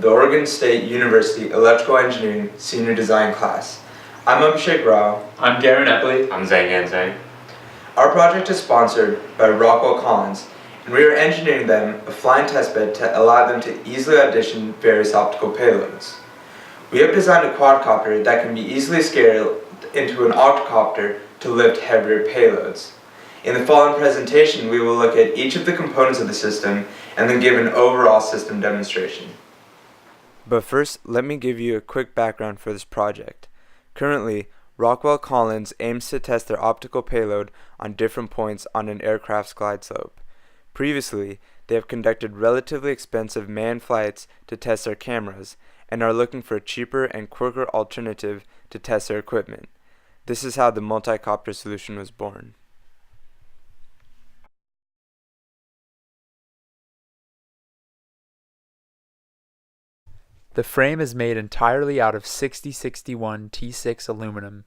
the Oregon State University Electrical Engineering Senior Design class. I'm Abhishek Rao. I'm Garen Epley. I'm Zhang Zhang. Our project is sponsored by Rockwell Collins, and we are engineering them a flying testbed to allow them to easily audition various optical payloads. We have designed a quad-copter that can be easily scaled into an octocopter to lift heavier payloads. In the following presentation, we will look at each of the components of the system and then give an overall system demonstration. But first, let me give you a quick background for this project. Currently, Rockwell Collins aims to test their optical payload on different points on an aircraft's glide slope. Previously, they have conducted relatively expensive manned flights to test their cameras and are looking for a cheaper and quicker alternative to test their equipment. This is how the multi-copter solution was born. The frame is made entirely out of 6061 T6 aluminum.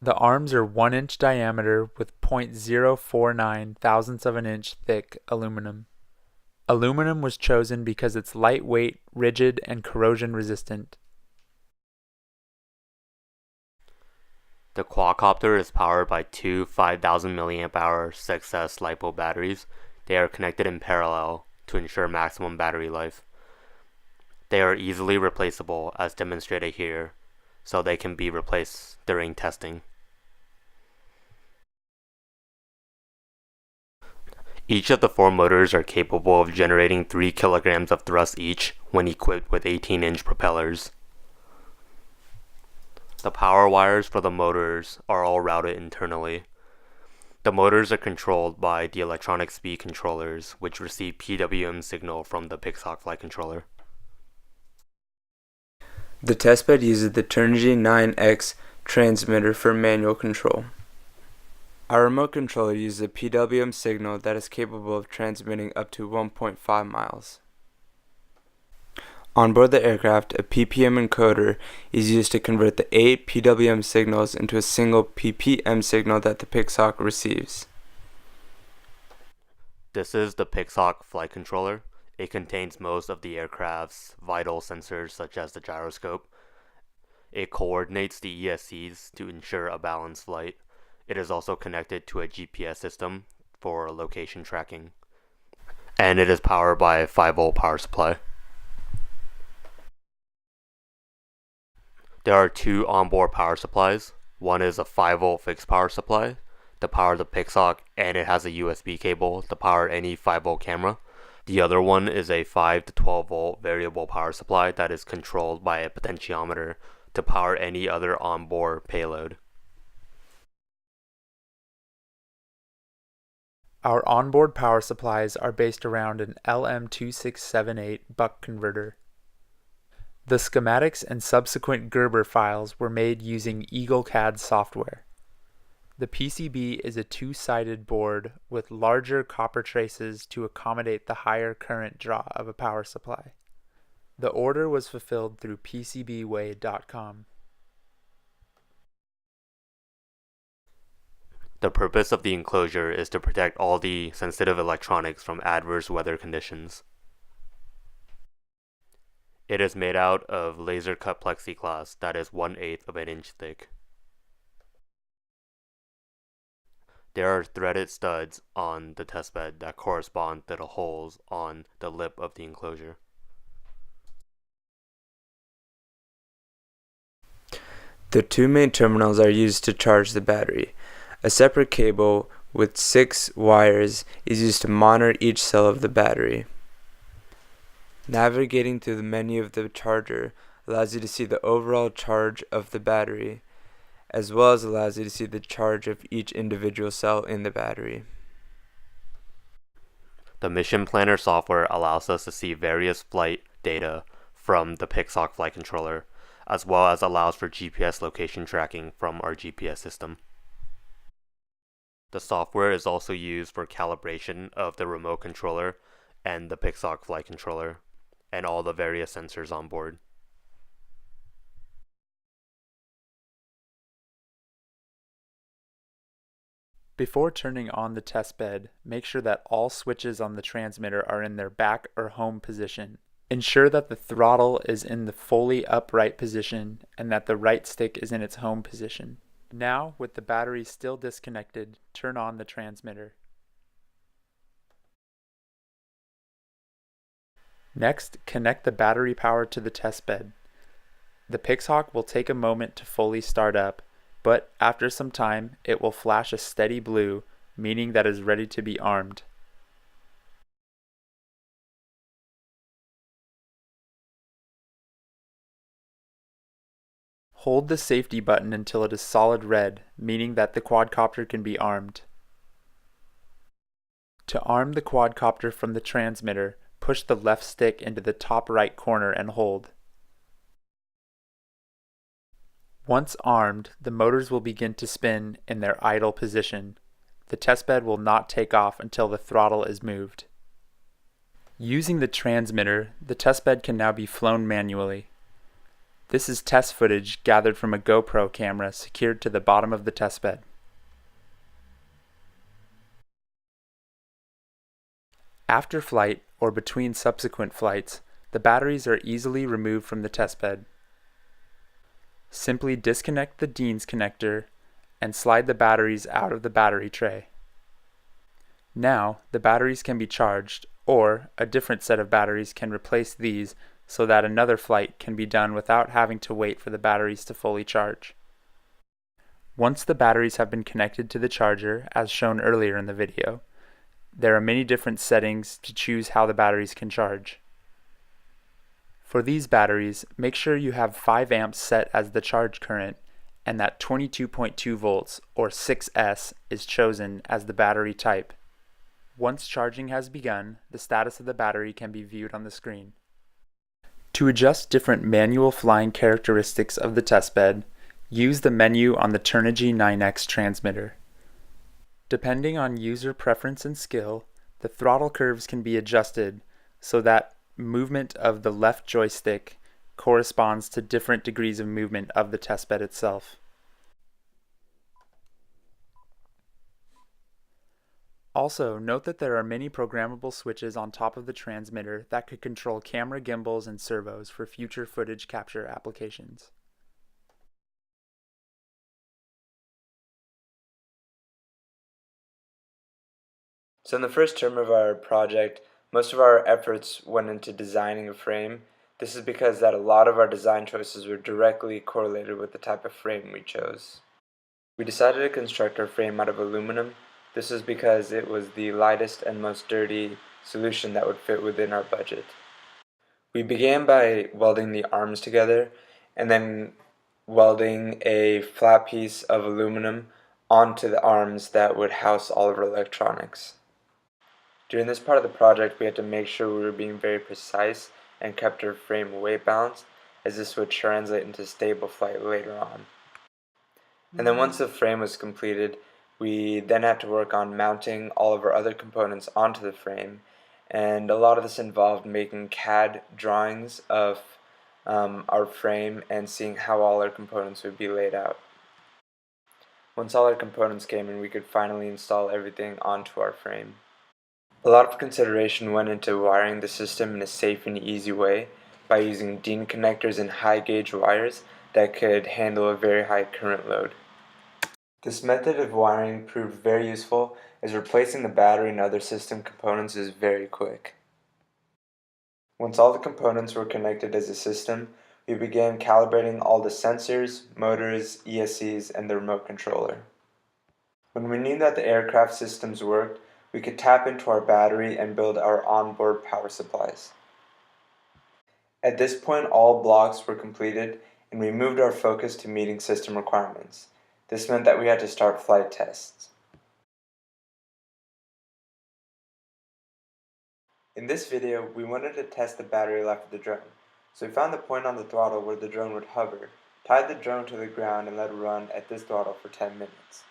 The arms are 1 inch diameter with 0.049 thousandths of an inch thick aluminum. Aluminum was chosen because it's lightweight, rigid, and corrosion resistant. The quad-copter is powered by two 5,000 mAh Success LiPo batteries. They are connected in parallel to ensure maximum battery life. They are easily replaceable as demonstrated here, so they can be replaced during testing. Each of the 4 motors are capable of generating 3 kilograms of thrust each when equipped with 18-inch propellers. The power wires for the motors are all routed internally. The motors are controlled by the electronic speed controllers, which receive PWM signal from the Pixhawk flight controller. The testbed uses the Turnigy 9X transmitter for manual control. Our remote controller uses a PWM signal that is capable of transmitting up to 1.5 miles. On board the aircraft, a PPM encoder is used to convert the 8 PWM signals into a single PPM signal that the Pixhawk receives. This is the Pixhawk flight controller. It contains most of the aircraft's vital sensors such as the gyroscope. It coordinates the ESCs to ensure a balanced flight. It is also connected to a GPS system for location tracking. And it is powered by a 5-volt power supply. There are 2 onboard power supplies. One is a 5-volt fixed power supply to power the Pixhawk, and it has a USB cable to power any 5-volt camera. The other one is a 5 to 12 volt variable power supply that is controlled by a potentiometer to power any other onboard payload. Our onboard power supplies are based around an LM2678 buck converter. The schematics and subsequent Gerber files were made using EagleCAD software. The PCB is a 2-sided board with larger copper traces to accommodate the higher current draw of a power supply. The order was fulfilled through PCBWay.com. The purpose of the enclosure is to protect all the sensitive electronics from adverse weather conditions. It is made out of laser-cut plexiglass that is 1/8 of an inch thick. There are threaded studs on the testbed that correspond to the holes on the lip of the enclosure. The 2 main terminals are used to charge the battery. A separate cable with 6 wires is used to monitor each cell of the battery. Navigating through the menu of the charger allows you to see the overall charge of the battery, as well as allows you to see the charge of each individual cell in the battery. The Mission Planner software allows us to see various flight data from the Pixhawk flight controller, as well as allows for GPS location tracking from our GPS system. The software is also used for calibration of the remote controller and the Pixhawk flight controller, and all the various sensors on board. Before turning on the testbed, make sure that all switches on the transmitter are in their back or home position. Ensure that the throttle is in the fully upright position and that the right stick is in its home position. Now, with the battery still disconnected, turn on the transmitter. Next, connect the battery power to the test bed. The Pixhawk will take a moment to fully start up, but after some time, it will flash a steady blue, meaning that it is ready to be armed. Hold the safety button until it is solid red, meaning that the quadcopter can be armed. To arm the quadcopter from the transmitter, push the left stick into the top right corner and hold. Once armed, the motors will begin to spin in their idle position. The testbed will not take off until the throttle is moved. Using the transmitter, the testbed can now be flown manually. This is test footage gathered from a GoPro camera secured to the bottom of the testbed. After flight, or between subsequent flights, the batteries are easily removed from the testbed. Simply disconnect the Dean's connector and slide the batteries out of the battery tray. Now, the batteries can be charged, or a different set of batteries can replace these so that another flight can be done without having to wait for the batteries to fully charge. Once the batteries have been connected to the charger, as shown earlier in the video, there are many different settings to choose how the batteries can charge. For these batteries, make sure you have 5 amps set as the charge current and that 22.2 volts, or 6S, is chosen as the battery type. Once charging has begun, the status of the battery can be viewed on the screen. To adjust different manual flying characteristics of the testbed, use the menu on the Turnigy 9X transmitter. Depending on user preference and skill, the throttle curves can be adjusted so that movement of the left joystick corresponds to different degrees of movement of the testbed itself. Also, note that there are many programmable switches on top of the transmitter that could control camera gimbals and servos for future footage capture applications. So in the first term of our project, most of our efforts went into designing a frame. This is because that a lot of our design choices were directly correlated with the type of frame we chose. We decided to construct our frame out of aluminum. This is because it was the lightest and most dirty solution that would fit within our budget. We began by welding the arms together and then welding a flat piece of aluminum onto the arms that would house all of our electronics. During this part of the project, we had to make sure we were being very precise and kept our frame weight balanced, as this would translate into stable flight later on. And then once the frame was completed, we then had to work on mounting all of our other components onto the frame, and a lot of this involved making CAD drawings of our frame and seeing how all our components would be laid out. Once all our components came in, we could finally install everything onto our frame. A lot of consideration went into wiring the system in a safe and easy way by using DIN connectors and high gauge wires that could handle a very high current load. This method of wiring proved very useful, as replacing the battery and other system components is very quick. Once all the components were connected as a system, we began calibrating all the sensors, motors, ESCs, and the remote controller. When we knew that the aircraft systems worked, we could tap into our battery and build our onboard power supplies. At this point, all blocks were completed, and we moved our focus to meeting system requirements. This meant that we had to start flight tests. In this video, we wanted to test the battery life of the drone, so we found the point on the throttle where the drone would hover, tied the drone to the ground, and let it run at this throttle for 10 minutes.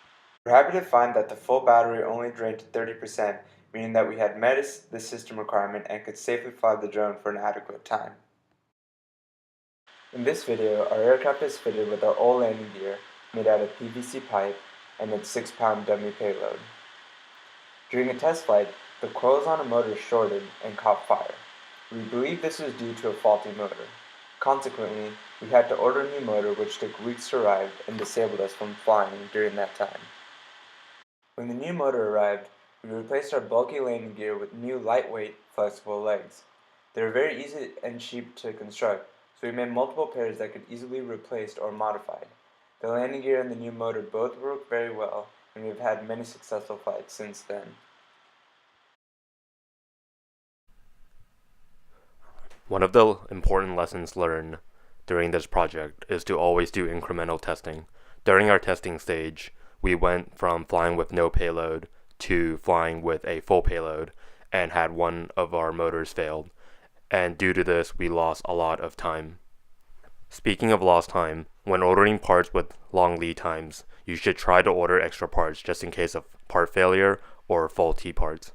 We're happy to find that the full battery only drained to 30%, meaning that we had met the system requirement and could safely fly the drone for an adequate time. In this video, our aircraft is fitted with our old landing gear made out of PVC pipe and its 6-pound dummy payload. During a test flight, the coils on a motor shorted and caught fire. We believe this was due to a faulty motor. Consequently, we had to order a new motor which took weeks to arrive and disabled us from flying during that time. When the new motor arrived, we replaced our bulky landing gear with new lightweight, flexible legs. They were very easy and cheap to construct, so we made multiple pairs that could easily be replaced or modified. The landing gear and the new motor both work very well, and we have had many successful flights since then. One of the important lessons learned during this project is to always do incremental testing. During our testing stage, we went from flying with no payload to flying with a full payload and had one of our motors failed. And due to this, we lost a lot of time. Speaking of lost time, when ordering parts with long lead times, you should try to order extra parts just in case of part failure or faulty parts.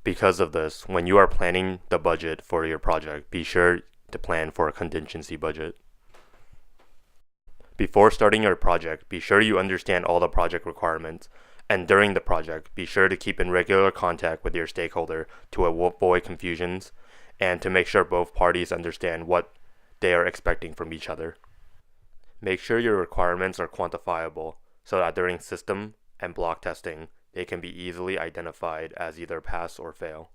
Because of this, when you are planning the budget for your project, be sure to plan for a contingency budget. Before starting your project, be sure you understand all the project requirements, and during the project, be sure to keep in regular contact with your stakeholder to avoid confusions and to make sure both parties understand what they are expecting from each other. Make sure your requirements are quantifiable so that during system and block testing, they can be easily identified as either pass or fail.